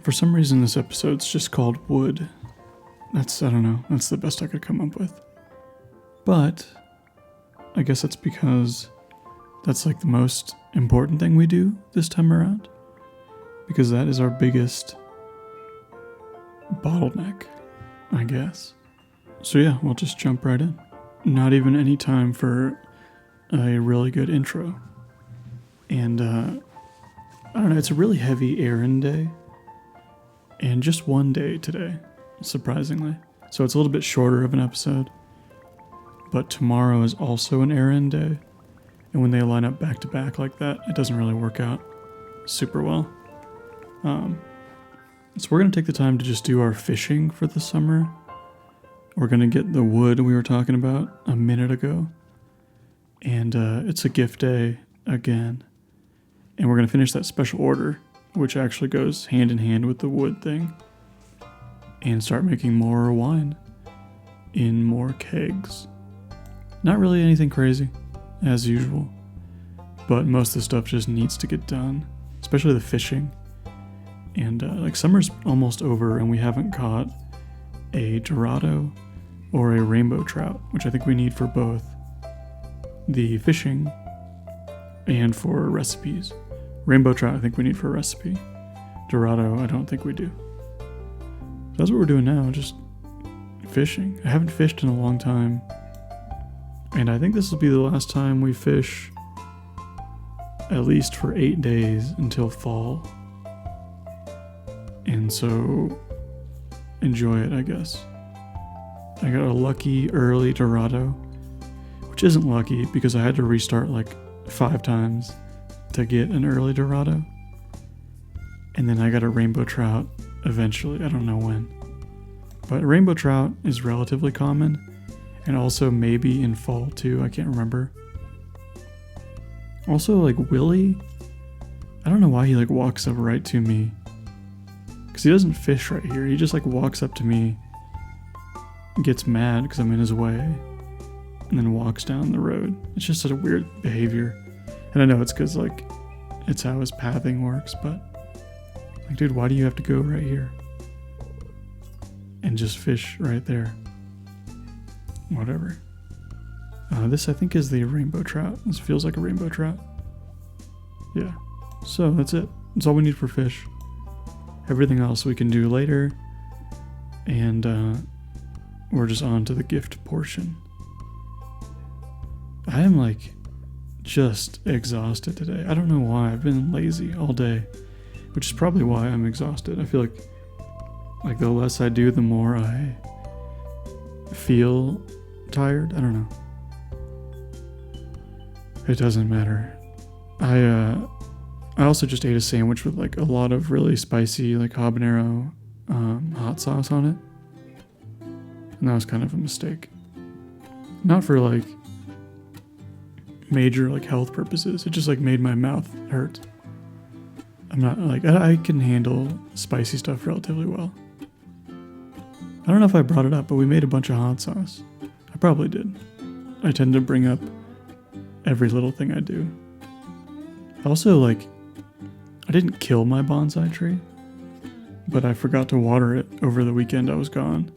For some reason, this episode's just called Wood. I don't know, that's the best I could come up with. But I guess that's because that's like the most important thing we do this time around. Because that is our biggest bottleneck, I guess. So yeah, we'll just jump right in. Not even any time for a really good intro. And I don't know, it's a really heavy errand day. And just one day today, surprisingly. So it's a little bit shorter of an episode. But tomorrow is also an errand day. And when they line up back to back like that, it doesn't really work out super well. So we're going to take the time to just do our fishing for the summer. We're going to get the wood we were talking about a minute ago. And it's a gift day again. And we're going to finish that special order, which actually goes hand in hand with the wood thing, and start making more wine in more kegs. Not really anything crazy, as usual, but most of the stuff just needs to get done, especially the fishing. And like summer's almost over and we haven't caught a dorado or a rainbow trout, which I think we need for both the fishing and for recipes. Rainbow trout I think we need for a recipe. Dorado I don't think we do. That's what we're doing now, just fishing. I haven't fished in a long time. And I think this will be the last time we fish, at least for 8 days until fall. And so enjoy it, I guess. I got a lucky early dorado, which isn't lucky because I had to restart like 5 times to get an early dorado. And then I got a rainbow trout eventually, I don't know when. But rainbow trout is relatively common, and also maybe in fall too, I can't remember. Also like Willie, I don't know why he like walks up right to me. Because he doesn't fish right here, he just like walks up to me, gets mad because I'm in his way, and then walks down the road. It's just such a weird behavior. And I know it's because like it's how his pathing works, but like, dude, why do you have to go right here and just fish right there? Whatever. This I think is the rainbow trout. This feels like a rainbow trout. Yeah. So that's it. That's all we need for fish. Everything else we can do later. And we're just on to the gift portion. I am like just exhausted today. I don't know why. I've been lazy all day, which is probably why I'm exhausted. I feel like the less I do, the more I feel tired. I don't know. It doesn't matter. I also just ate a sandwich with like a lot of really spicy like habanero hot sauce on it. And that was kind of a mistake. Not for like major like health purposes. It just like made my mouth hurt. I'm not like, I can handle spicy stuff relatively well. I don't know if I brought it up, but we made a bunch of hot sauce. I probably did. I tend to bring up every little thing I do. Also, like, I didn't kill my bonsai tree, but I forgot to water it over the weekend I was gone.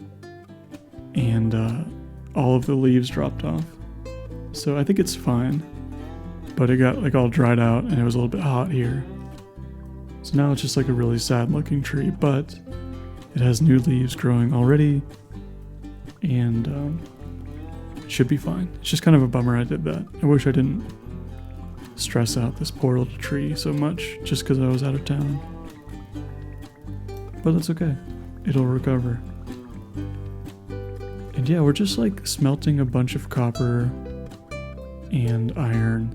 And all of the leaves dropped off. So I think it's fine, but it got like all dried out and it was a little bit hot here. So now it's just like a really sad looking tree, but it has new leaves growing already, and it should be fine. It's just kind of a bummer I did that. I wish I didn't stress out this poor little tree so much just because I was out of town. But that's okay. It'll recover. And yeah, we're just like smelting a bunch of copper and iron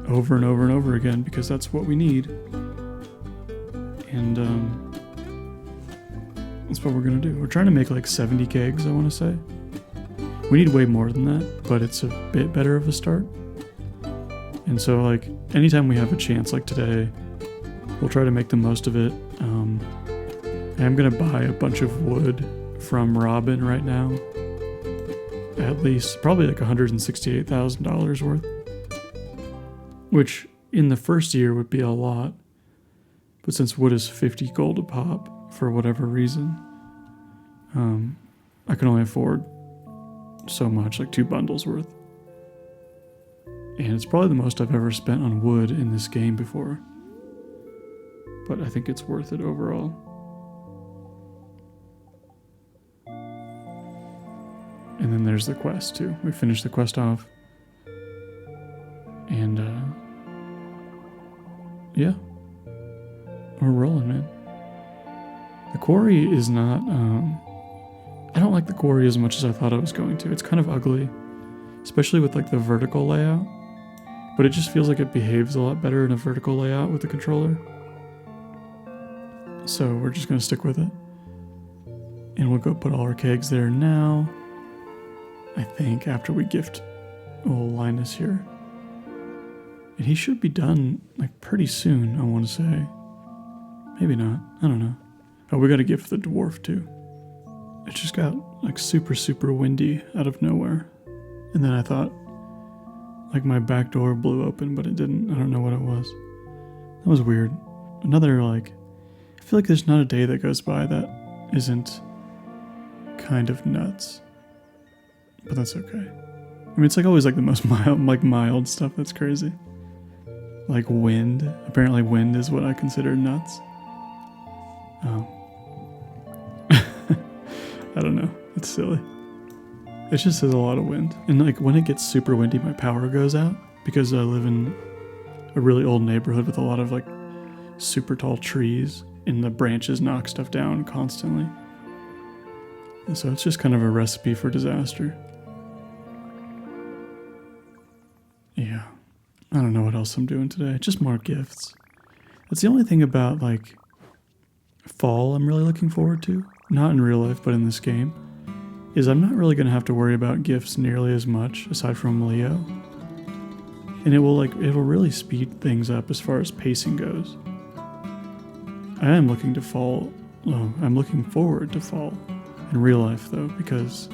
over and over and over again because that's what we need. And that's what we're gonna do. We're trying to make like 70 kegs, I want to say. We need way more than that, but it's a bit better of a start. And so like anytime we have a chance like today, we'll try to make the most of it. I'm gonna buy a bunch of wood from Robin right now. At least probably like $168,000 worth. Which in the first year would be a lot. But since wood is 50 gold a pop, for whatever reason, I can only afford so much, like 2 bundles worth. And it's probably the most I've ever spent on wood in this game before. But I think it's worth it overall. And then there's the quest too. We finished the quest off. And yeah. We're rolling, man. The quarry is not I don't like the quarry as much as I thought I was going to. It's kind of ugly, especially with like the vertical layout. But it just feels like it behaves a lot better in a vertical layout with the controller. So we're just going to stick with it. And we'll go put all our kegs there now. I think after we gift old Linus here. And he should be done like pretty soon, I want to say. Maybe not. I don't know. Oh, we got to gift the dwarf too. It just got like super, super windy out of nowhere. And then I thought like my back door blew open, but it didn't. I don't know what it was. That was weird. Another like, I feel like there's not a day that goes by that isn't kind of nuts. But that's okay. I mean, it's like always like the most mild stuff that's crazy. Like wind. Apparently wind is what I consider nuts. I don't know. It's silly. It just has a lot of wind. And like when it gets super windy, my power goes out because I live in a really old neighborhood with a lot of like super tall trees and the branches knock stuff down constantly. And so it's just kind of a recipe for disaster. Yeah. I don't know what else I'm doing today. Just more gifts. That's the only thing about like fall I'm really looking forward to. Not in real life, but in this game. Is I'm not really going to have to worry about gifts nearly as much, aside from Leo. And it'll really speed things up as far as pacing goes. I am looking to fall. Oh, I'm looking forward to fall in real life though, because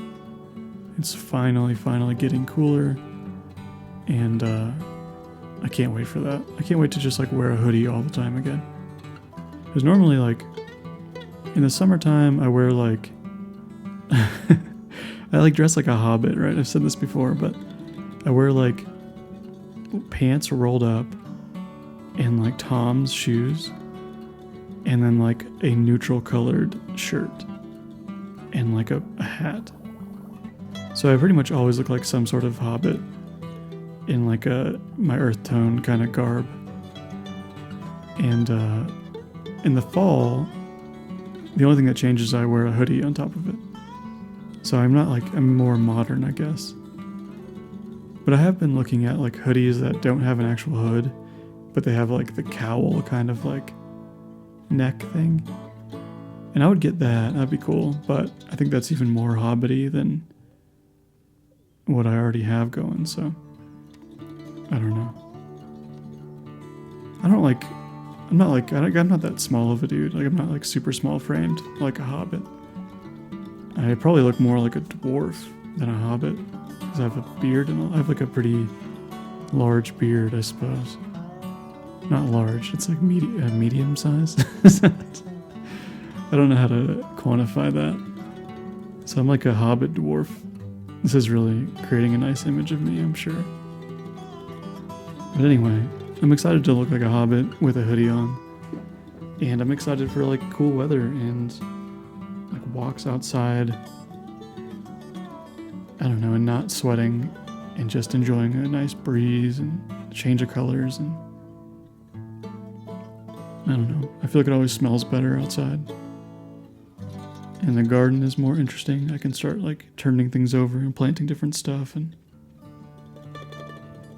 it's finally getting cooler. And I can't wait for that. I can't wait to just like wear a hoodie all the time again. Because normally like in the summertime I wear like I like dress like a hobbit, right? I've said this before, but I wear like pants rolled up and like Tom's shoes and then like a neutral colored shirt and like a hat. So I pretty much always look like some sort of hobbit in like my earth tone kind of garb. And in the fall, the only thing that changes is I wear a hoodie on top of it. So I'm more modern, I guess. But I have been looking at like hoodies that don't have an actual hood, but they have like the cowl kind of like neck thing. And I would get that, that'd be cool, but I think that's even more hobbity than what I already have going, so I don't know. I'm not that small of a dude. Like I'm not like super small framed like a hobbit. I probably look more like a dwarf than a hobbit because I have a beard and I have like a pretty large beard, I suppose. Not large, it's like medium size. I don't know how to quantify that. So I'm like a hobbit dwarf. This is really creating a nice image of me, I'm sure. But anyway, I'm excited to look like a hobbit with a hoodie on. And I'm excited for like cool weather and like walks outside. I don't know, and not sweating and just enjoying a nice breeze and change of colors and I don't know. I feel like it always smells better outside. And the garden is more interesting. I can start like turning things over and planting different stuff and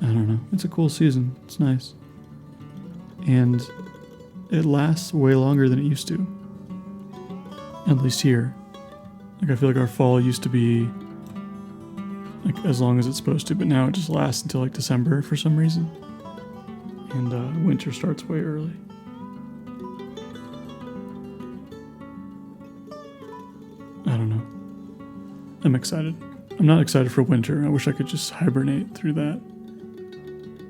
I don't know. It's a cool season. It's nice. And it lasts way longer than it used to. At least here. Like I feel like our fall used to be like as long as it's supposed to, but now it just lasts until like December for some reason. And winter starts way early. I don't know. I'm excited. I'm not excited for winter. I wish I could just hibernate through that.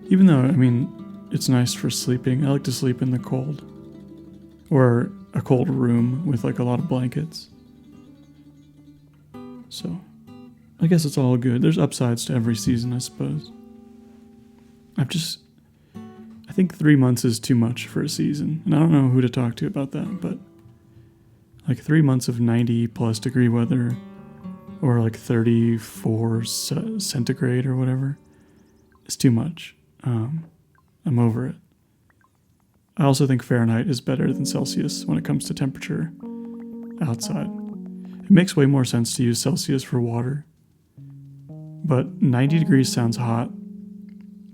Even though, I mean, it's nice for sleeping. I like to sleep in the cold. or a cold room with like a lot of blankets. So I guess it's all good. There's upsides to every season, I suppose. I think 3 months is too much for a season, and I don't know who to talk to about that, but like 3 months of 90 plus degree weather, or like 34 centigrade or whatever, is too much. I'm over it. I also think Fahrenheit is better than Celsius when it comes to temperature outside. It makes way more sense to use Celsius for water, but 90 degrees sounds hot,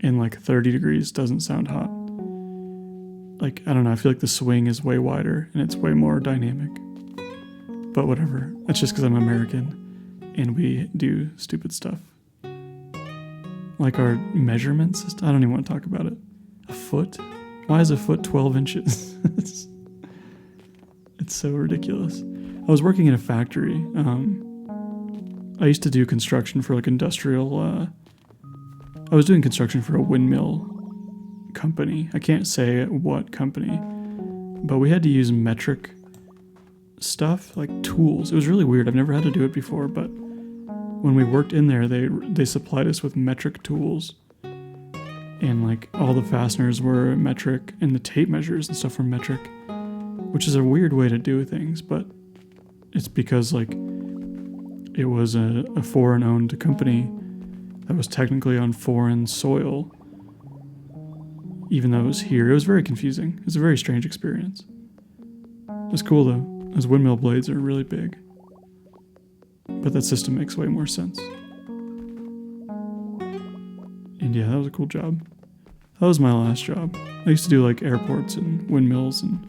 and like 30 degrees doesn't sound hot. Like, I don't know, I feel like the swing is way wider and it's way more dynamic. But whatever, that's just because I'm American and we do stupid stuff. Like our measurement system, I don't even want to talk about it. A foot? Why is a foot 12 inches? It's so ridiculous. I was working in a factory. I used to do construction for like industrial, I was doing construction for a windmill company. I can't say what company, but we had to use metric stuff, like tools. It was really weird. I've never had to do it before, but when we worked in there, they supplied us with metric tools. And like all the fasteners were metric and the tape measures and stuff were metric, which is a weird way to do things, but it's because like it was a foreign owned company that was technically on foreign soil, even though it was here. It was very confusing. It was a very strange experience. It was cool though. Those windmill blades are really big, but that system makes way more sense. And yeah, that was a cool job. That was my last job. I used to do like airports and windmills and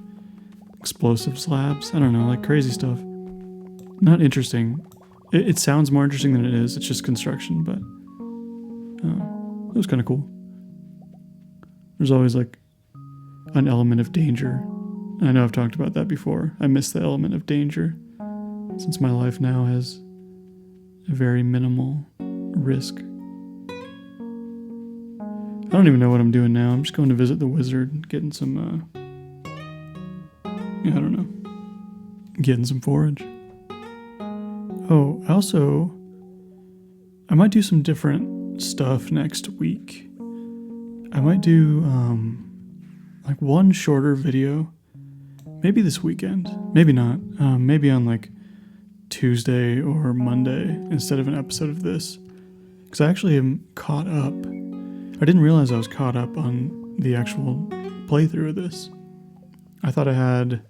explosives labs. I don't know, like crazy stuff. Not interesting. It sounds more interesting than it is. It's just construction, but it was kind of cool. There's always like an element of danger. I know I've talked about that before. I miss the element of danger since my life now has a very minimal risk. I don't even know what I'm doing now. I'm just going to visit the wizard, getting some, I don't know, getting some forage. Oh, also, I might do some different stuff next week. I might do, like one shorter video, maybe this weekend, maybe not, maybe on like Tuesday or Monday instead of an episode of this, because I actually am caught up. I didn't realize I was caught up on the actual playthrough of this. I thought I had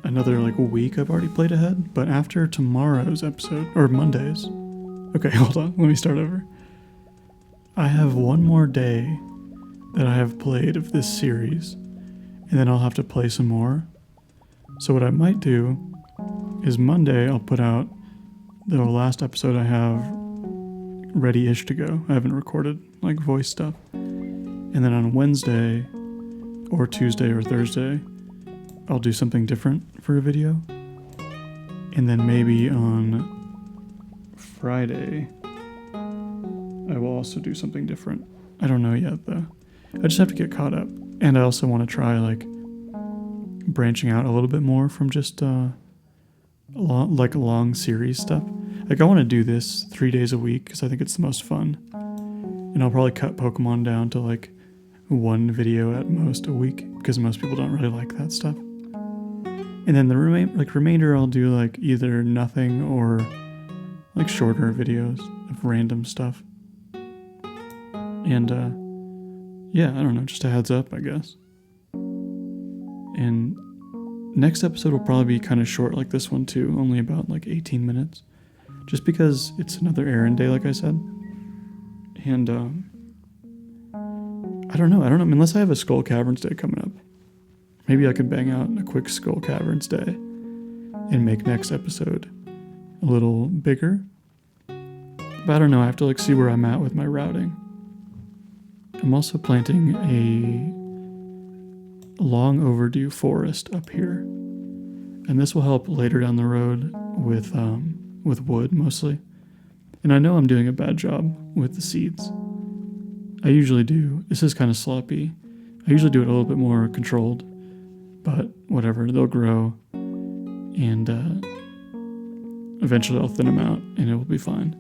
another like a week I've already played ahead, but after tomorrow's episode, or Monday's, okay, hold on, let me start over. I have one more day that I have played of this series, and then I'll have to play some more. So what I might do is Monday I'll put out the last episode I have ready-ish to go. I haven't recorded like voice stuff. And then on Wednesday or Tuesday or Thursday, I'll do something different for a video. And then maybe on Friday, I will also do something different. I don't know yet though. I just have to get caught up. And I also want to try like branching out a little bit more from just long series stuff. Like I want to do this 3 days a week because I think it's the most fun. And I'll probably cut Pokemon down to like one video at most a week because most people don't really like that stuff. And then the remainder I'll do like either nothing or like shorter videos of random stuff. And yeah, I don't know, just a heads up, I guess. And next episode will probably be kind of short like this one too, only about like 18 minutes. Just because it's another errand day, like I said. And I don't know, unless I have a Skull Caverns day coming up. Maybe I could bang out a quick Skull Caverns day and make next episode a little bigger. But I don't know, I have to like see where I'm at with my routing. I'm also planting a long overdue forest up here. And this will help later down the road with wood mostly. And I know I'm doing a bad job with the seeds. I usually do. This is kind of sloppy. I usually do it a little bit more controlled. But whatever, they'll grow, and eventually I'll thin them out, and it will be fine.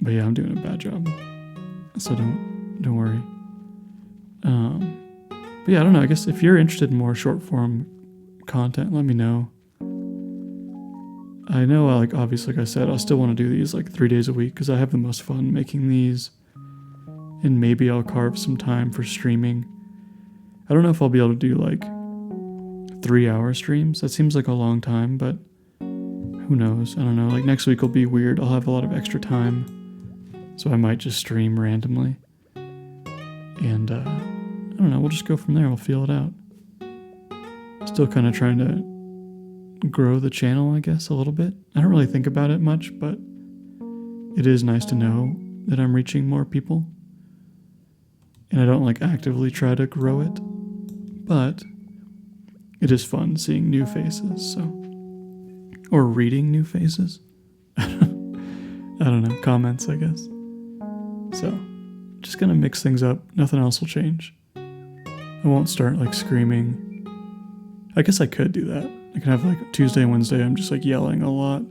But yeah, I'm doing a bad job, so don't worry. But yeah, I don't know. I guess if you're interested in more short form content, let me know. I know, like obviously, like I said, I still want to do these like 3 days a week because I have the most fun making these, and maybe I'll carve some time for streaming. I don't know if I'll be able to do like 3-hour streams. That seems like a long time, but who knows? I don't know. Like next week will be weird. I'll have a lot of extra time, so I might just stream randomly. And I don't know. We'll just go from there. We'll feel it out. Still kind of trying to grow the channel, I guess, a little bit. I don't really think about it much, but it is nice to know that I'm reaching more people. And I don't like actively try to grow it, but it is fun seeing new faces, so. Or reading new faces. I don't know, comments, I guess. So, just gonna mix things up. Nothing else will change. I won't start like screaming. I guess I could do that. I can have like Tuesday and Wednesday, I'm just like yelling a lot.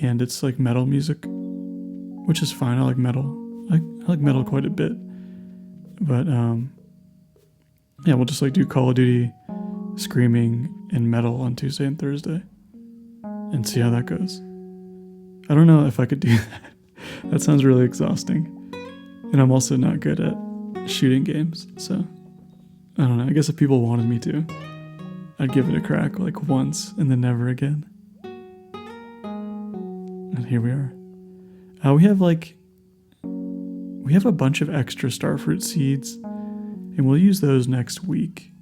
And it's like metal music, which is fine. I like metal. I like metal quite a bit. But yeah, we'll just like do Call of Duty, screaming, and metal on Tuesday and Thursday. And see how that goes. I don't know if I could do that. That sounds really exhausting. And I'm also not good at shooting games, so I don't know. I guess if people wanted me to, I'd give it a crack like once and then never again. And here we are. We have a bunch of extra starfruit seeds, and we'll use those next week.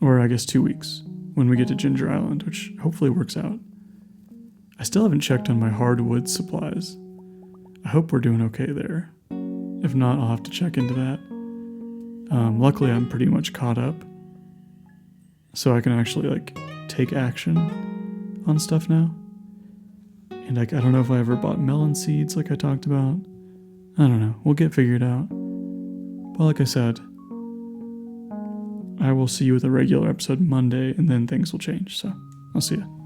Or I guess 2 weeks, when we get to Ginger Island, which hopefully works out. I still haven't checked on my hardwood supplies. I hope we're doing okay there. If not, I'll have to check into that. Luckily, I'm pretty much caught up, so I can actually like take action on stuff now. And like, I don't know if I ever bought melon seeds like I talked about. I don't know. We'll get figured out. But like I said, I will see you with a regular episode Monday, and then things will change. So I'll see you.